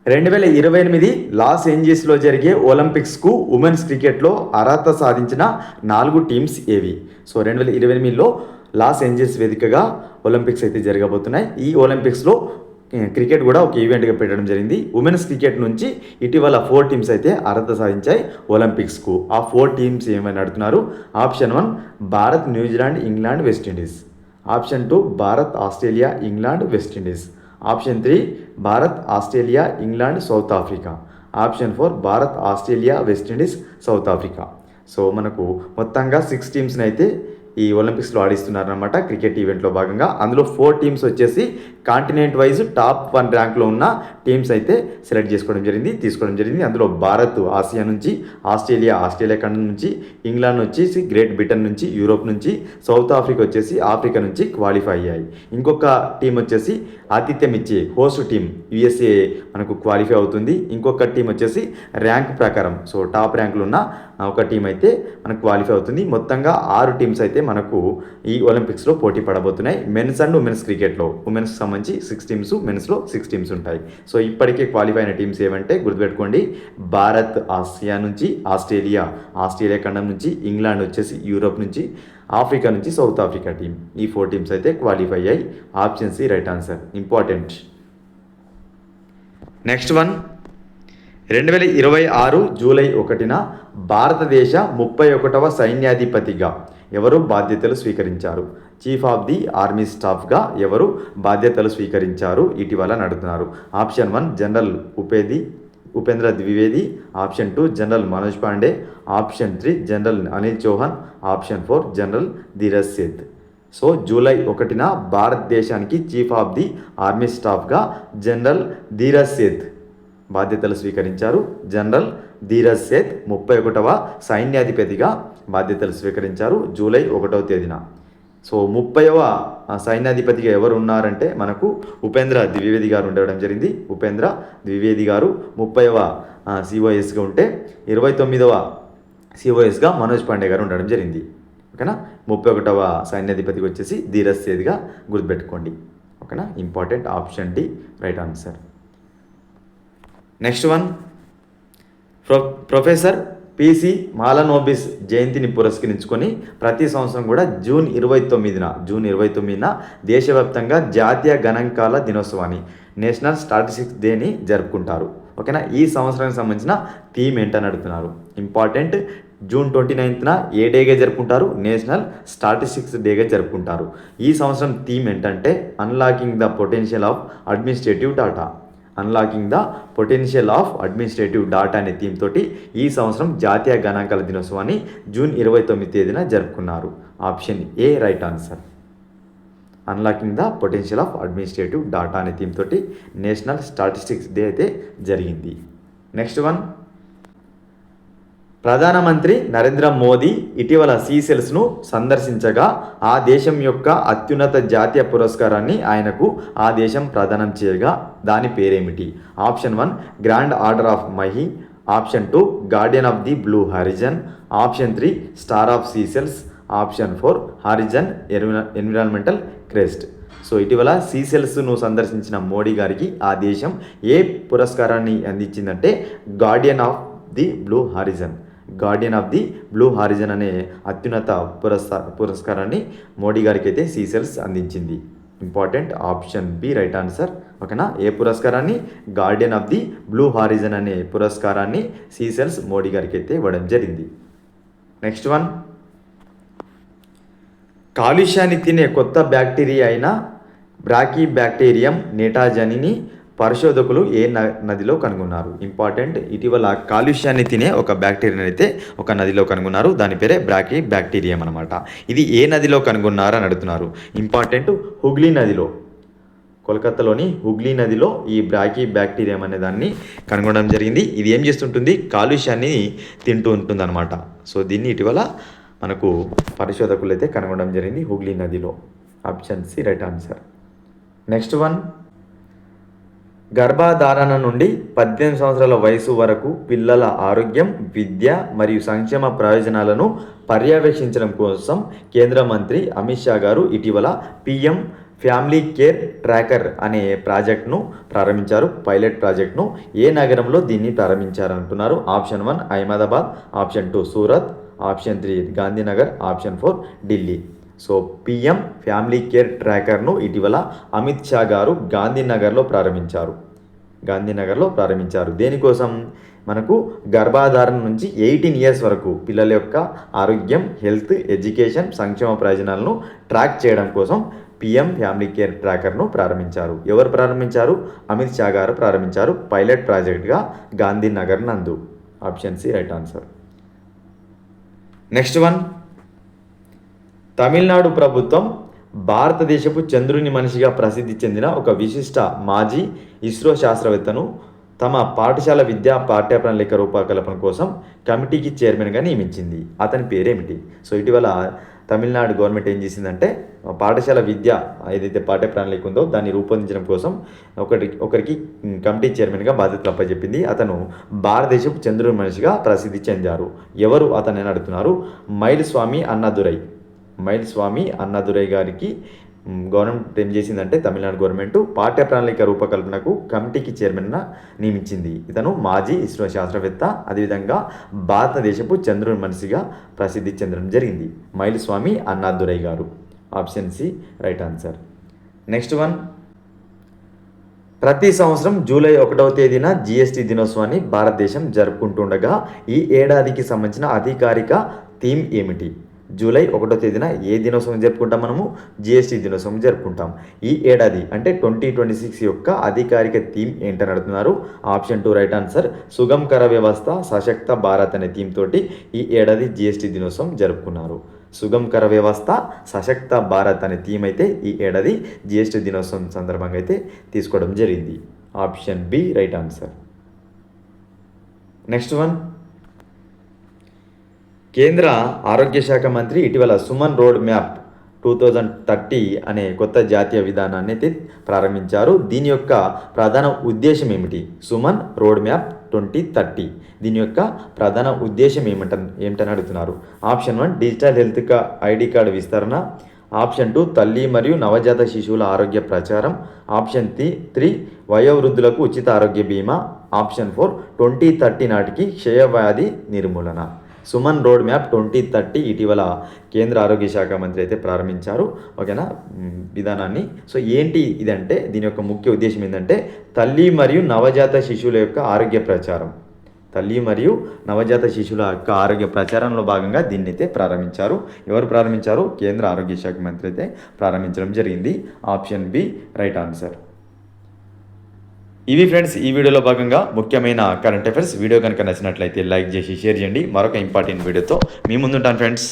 2028 loss ఏంజల్స్లో జరిగే ఒలింపిక్స్కు women's క్రికెట్లో అర్హత సాధించిన 4 టీమ్స్ ఏవి? సో 2028లో లాస్ ఏంజల్స్ వేదికగా ఒలింపిక్స్ అయితే జరగబోతున్నాయి. ఈ ఒలింపిక్స్లో క్రికెట్ కూడా ఒక ఈవెంట్గా పెట్టడం జరిగింది. ఉమెన్స్ క్రికెట్ నుంచి ఇటీవల 4 టీమ్స్ అయితే అర్హత సాధించాయి ఒలింపిక్స్కు. ఆ 4 టీమ్స్ ఏమని అడుగుతున్నారు? Option 1 Bharat, New Zealand, England, West Indies. Option 2 Bharat, Australia, England, West Indies. Option 3 Bharat, Australia, England, south Africa. Option 4 Bharat, Australia, West Indies, south Africa. So మనకు మొత్తంగా 6 టీమ్స్ని అయితే ఈ ఒలింపిక్స్లో ఆడిస్తున్నారనమాట క్రికెట్ ఈవెంట్లో భాగంగా. అందులో 4 టీమ్స్ వచ్చేసి కాంటినెంట్ వైజ్ టాప్ 1 ర్యాంక్లో ఉన్న టీమ్స్ అయితే సెలెక్ట్ తీసుకోవడం జరిగింది. అందులో భారత్ ఆసియా నుంచి, ఆస్ట్రేలియా ఖండం నుంచి, ఇంగ్లాండ్ వచ్చేసి గ్రేట్ బ్రిటన్ నుంచి, యూరోప్ నుంచి, సౌత్ ఆఫ్రికా వచ్చేసి ఆఫ్రికా నుంచి క్వాలిఫై అయ్యాయి. ఇంకొక టీం వచ్చేసి ఆతిథ్యం ఇచ్చే హోస్ట్ టీం యుఎస్ఏ మనకు క్వాలిఫై అవుతుంది. ఇంకొక టీం వచ్చేసి ర్యాంక్ ప్రకారం సో టాప్ ర్యాంకులు ఉన్న ఒక టీం అయితే మనకు క్వాలిఫై అవుతుంది. మొత్తంగా 6 టీమ్స్ అయితే మనకు ఈ ఒలింపిక్స్లో పోటీ పడబోతున్నాయి. మెన్స్ అండ్ ఉమెన్స్ క్రికెట్లో ఉమెన్స్కి సంబంధించి 6 టీమ్స్, మెన్స్లో 6 టీమ్స్ ఉంటాయి. సో ఇప్పటికే క్వాలిఫై అయిన టీమ్స్ ఏమంటే గుర్తుపెట్టుకోండి, భారత్ ఆసియా నుంచి, ఆస్ట్రేలియా ఖండం నుంచి, ఇంగ్లాండ్ వచ్చేసి యూరోప్ నుంచి, ఆఫ్రికా నుంచి సౌత్ ఆఫ్రికా టీం. ఈ 4 టీమ్స్ అయితే క్వాలిఫై అయ్యాయి. Option C right answer, important. Next one, 2026 July 1న భారతదేశ 31వ సైన్యాధిపతిగా ఎవరు బాధ్యతలు స్వీకరించారు? చీఫ్ ఆఫ్ ది ఆర్మీ స్టాఫ్గా ఎవరు బాధ్యతలు స్వీకరించారు ఇటీవల నడుతున్నారు? Option 1 general Upendra Dwivedi. Option 2 general Manoj Pande. Option 3 general Anil Chauhan. Option 4 general Dheeraj Seth. So July 1న భారతదేశానికి చీఫ్ ఆఫ్ ది ఆర్మీ స్టాఫ్గా జనరల్ ధీరజ్ సేథ్ బాధ్యతలు స్వీకరించారు. జనరల్ ధీరజ్ సేథ్ 31వ సైన్యాధిపతిగా బాధ్యతలు స్వీకరించారు జూలై 1వ తేదీన. సో 30వ సైన్యాధిపతిగా ఎవరు ఉన్నారంటే మనకు ఉపేంద్ర ద్వివేది గారు ఉండడం జరిగింది. ఉపేంద్ర ద్వివేది గారు 30వ సిఓఎస్గా ఉంటే 29వ సిఓఎస్గా మనోజ్ పాండే గారు ఉండడం జరిగింది. ఓకేనా, 31వ సైన్యాధిపతికి వచ్చేసి ధీరజ్ సేథ్గా గుర్తుపెట్టుకోండి. ఓకేనా, important. Option D right answer. Next one, professor PC Mahalanobis జయంతిని పురస్కరించుకొని ప్రతి సంవత్సరం కూడా జూన్ 29న దేశవ్యాప్తంగా జాతీయ గణాంకాల దినోత్సవాన్ని, నేషనల్ స్టాటిస్టిక్స్ డేని జరుపుకుంటారు. ఓకేనా, ఈ సంవత్సరానికి సంబంధించిన థీమ్ ఏంటని అడుగుతున్నారు. ఇంపార్టెంట్. జూన్ 29న ఏ డేగా జరుపుకుంటారు? నేషనల్ స్టాటిస్టిక్స్ డేగా జరుపుకుంటారు. ఈ సంవత్సరం థీమ్ ఏంటంటే unlocking the potential of administrative data. Unlocking the potential of administrative data అనే థీమ్ తోటి ఈ సంవత్సరం జాతీయ గణాంకాల దినోత్సవాన్ని జూన్ 29 తేదీన జరుపుకున్నారు. Option A right answer. Unlocking the potential of administrative data అనే థీమ్ తోటి నేషనల్ స్టాటిస్టిక్స్ డే అయితే జరిగింది. నెక్స్ట్ వన్, ప్రధానమంత్రి నరేంద్ర మోదీ ఇటీవల సీసెల్స్ను సందర్శించగా ఆ దేశం యొక్క అత్యున్నత జాతీయ పురస్కారాన్ని ఆయనకు ఆ దేశం ప్రదానం చేయగా దాని పేరేమిటి? Option 1 grand order of Mahe. Option 2 guardian of the blue horizon. Option 3 star of Seychelles. Option 4 horizon environmental crest. So ఇటీవల సీసెల్స్ను సందర్శించిన మోడీ గారికి ఆ దేశం ఏ పురస్కారాన్ని అందించిందంటే guardian of the blue horizon. Guardian of the blue horizon అనే అత్యున్నత పురస్కారాన్ని మోడీ గారికి అయితే సీసెల్స్ అందించింది. Important. Option B right answer. ఓకేనా, ఏ పురస్కారాన్ని? Guardian of the blue horizon అనే పురస్కారాన్ని సీసెల్స్ మోడీ గారికి అయితే ఇవ్వడం జరిగింది. నెక్స్ట్ వన్, కాలుష్యాన్ని తినే కొత్త బ్యాక్టీరియా అయిన బ్రాకీబ్యాక్టీరియం నెటాజనీని పరిశోధకులు ఏ నదిలో కనుగొన్నారు? ఇంపార్టెంట్. ఇటీవల కాలుష్యాన్ని తినే ఒక బ్యాక్టీరియా అయితే ఒక నదిలో కనుగొన్నారు. దాని పేరే బ్రాకీబ్యాక్టీరియం అనమాట. ఇది ఏ నదిలో కనుగొన్నారు అని అడుగుతున్నారు. ఇంపార్టెంట్. హుగ్లీ నదిలో, కోల్కతాలోని హుగ్లీ నదిలో ఈ బ్రాకీబ్యాక్టీరియం అనే దాన్ని కనుగొనడం జరిగింది. ఇది ఏం చేస్తుంటుంది? కాలుష్యాన్ని తింటూ ఉంటుంది అనమాట. సో దీన్ని ఇటీవల మనకు పరిశోధకులు అయితే కనుగొనడం జరిగింది హుగ్లీ నదిలో. Option C right answer. Next one, గర్భధారణ నుండి 18 సంవత్సరాల వయసు వరకు పిల్లల ఆరోగ్యం, విద్య మరియు సంక్షేమ ప్రయోజనాలను పర్యవేక్షించడం కోసం కేంద్ర మంత్రి అమిత్ షా గారు ఇటీవల పిఎం ఫ్యామిలీ కేర్ ట్రాకర్ అనే ప్రాజెక్ట్ను ప్రారంభించారు. పైలట్ ప్రాజెక్ట్ను ఏ నగరంలో దీన్ని ప్రారంభించారు అంటున్నారు. Option 1 Ahmedabad, option 2 Surat, option 3 Gandhinagar, option 4 Delhi. So PM family care ట్రాకర్ను ఇటీవల అమిత్ షా గారు గాంధీనగర్లో ప్రారంభించారు. దేనికోసం? మనకు గర్భధారణ నుంచి 18 ఇయర్స్ వరకు పిల్లల యొక్క ఆరోగ్యం, హెల్త్, ఎడ్యుకేషన్, సంక్షేమ ప్రయోజనాలను ట్రాక్ చేయడం కోసం పిఎం ఫ్యామిలీ కేర్ ట్రాకర్ను ప్రారంభించారు. ఎవరు ప్రారంభించారు? అమిత్ షా గారు ప్రారంభించారు. పైలట్ ప్రాజెక్ట్గా గాంధీనగర్ నందు. Option C right answer. Next one, Tamil Nadu ప్రభుత్వం భారతదేశపు చంద్రుని మనిషిగా ప్రసిద్ధి చెందిన ఒక విశిష్ట మాజీ ఇస్రో శాస్త్రవేత్తను తమ పాఠశాల విద్యా పాఠ్య ప్రణాళిక రూపకల్పన కోసం కమిటీకి చైర్మన్గా నియమించింది. అతని పేరేమిటి? సో ఇటీవల తమిళనాడు గవర్నమెంట్ ఏం చేసిందంటే పాఠశాల విద్య ఏదైతే పాఠ్య ప్రణాళిక ఉందో దాన్ని రూపొందించడం కోసం ఒకరికి కమిటీ చైర్మన్గా బాధ్యతలు అప్పచెప్పింది. అతను భారతదేశపు చంద్రుని మనిషిగా ప్రసిద్ధి చెందారు. ఎవరు అతను అని అడుగుతున్నారు. మైల్స్వామి అన్నాదురై గారికి గవర్నమెంట్ ఏం చేసిందంటే తమిళనాడు గవర్నమెంట్ పాఠ్య ప్రణాళిక రూపకల్పనకు కమిటీకి చైర్మన్గా నియమించింది. ఇతను మాజీ ఇస్రో శాస్త్రవేత్త, అదేవిధంగా భారతదేశపు చంద్రుని మనిషిగా ప్రసిద్ధి చెందడం జరిగింది. మైల్స్వామి అన్నాదురై గారు. Option C right answer. Next one, ప్రతి సంవత్సరం జూలై 1వ తేదీన జిఎస్టీ దినోత్సవాన్ని భారతదేశం జరుపుకుంటుండగా ఈ ఏడాదికి సంబంధించిన అధికారిక థీమ్ ఏమిటి? జూలై 1వ తేదీన ఏ దినోత్సవం జరుపుకుంటాం? మనము జిఎస్టీ దినోత్సవం జరుపుకుంటాం. ఈ ఏడాది అంటే 2026 యొక్క అధికారిక థీమ్ ఏంటని అడుగుతున్నారు. Option 2 right answer. సుగమ్ కర వ్యవస్థ సశక్త భారత్ అనే థీమ్ తోటి ఈ ఏడాది జిఎస్టీ దినోత్సవం జరుపుకున్నారు. సుగమ్ కర వ్యవస్థ సశక్త భారత్ అనే థీమ్ అయితే ఈ ఏడాది జిఎస్టీ దినోత్సవం సందర్భంగా అయితే తీసుకోవడం జరిగింది. Option B right answer. Next one, కేంద్ర ఆరోగ్య శాఖ మంత్రి ఇటీవల సుమన్ రోడ్ మ్యాప్ 2030 అనే కొత్త జాతీయ విధానాన్ని అయితే ప్రారంభించారు. దీని యొక్క ప్రధాన ఉద్దేశం ఏమిటి? సుమన్ రోడ్ మ్యాప్ 2030 దీని యొక్క ప్రధాన ఉద్దేశం ఏమిటని అడుగుతున్నారు. Option 1 digital health ID card విస్తరణ, ఆప్షన్ 2 తల్లి మరియు నవజాత శిశువుల ఆరోగ్య ప్రచారం, ఆప్షన్ 3 వయోవృద్ధులకు ఉచిత ఆరోగ్య బీమా, ఆప్షన్ 4 2030 నాటికి క్షయవ్యాధి నిర్మూలన. సుమన్ రోడ్ మ్యాప్ 2030 ఇటీవల కేంద్ర ఆరోగ్య శాఖ మంత్రి అయితే ప్రారంభించారు. ఓకేనా విధానాన్ని. సో ఏంటి ఇదంటే దీని యొక్క ముఖ్య ఉద్దేశం ఏంటంటే తల్లి మరియు నవజాత శిశువుల యొక్క ఆరోగ్య ప్రచారం. తల్లి మరియు నవజాత శిశువుల యొక్క ఆరోగ్య ప్రచారంలో భాగంగా దీన్ని అయితే ప్రారంభించారు. ఎవరు ప్రారంభించారు? కేంద్ర ఆరోగ్య శాఖ మంత్రి అయితే ప్రారంభించడం జరిగింది. Option B right answer. ఇవి ఫ్రెండ్స్ ఈ వీడియోలో భాగంగా ముఖ్యమైన కరెంట్ అఫైర్స్. వీడియో కనుక నచ్చినట్లయితే లైక్ చేసి షేర్ చేయండి. మరొక ఇంపార్టెంట్ వీడియోతో మీ ముందుంటాను ఫ్రెండ్స్.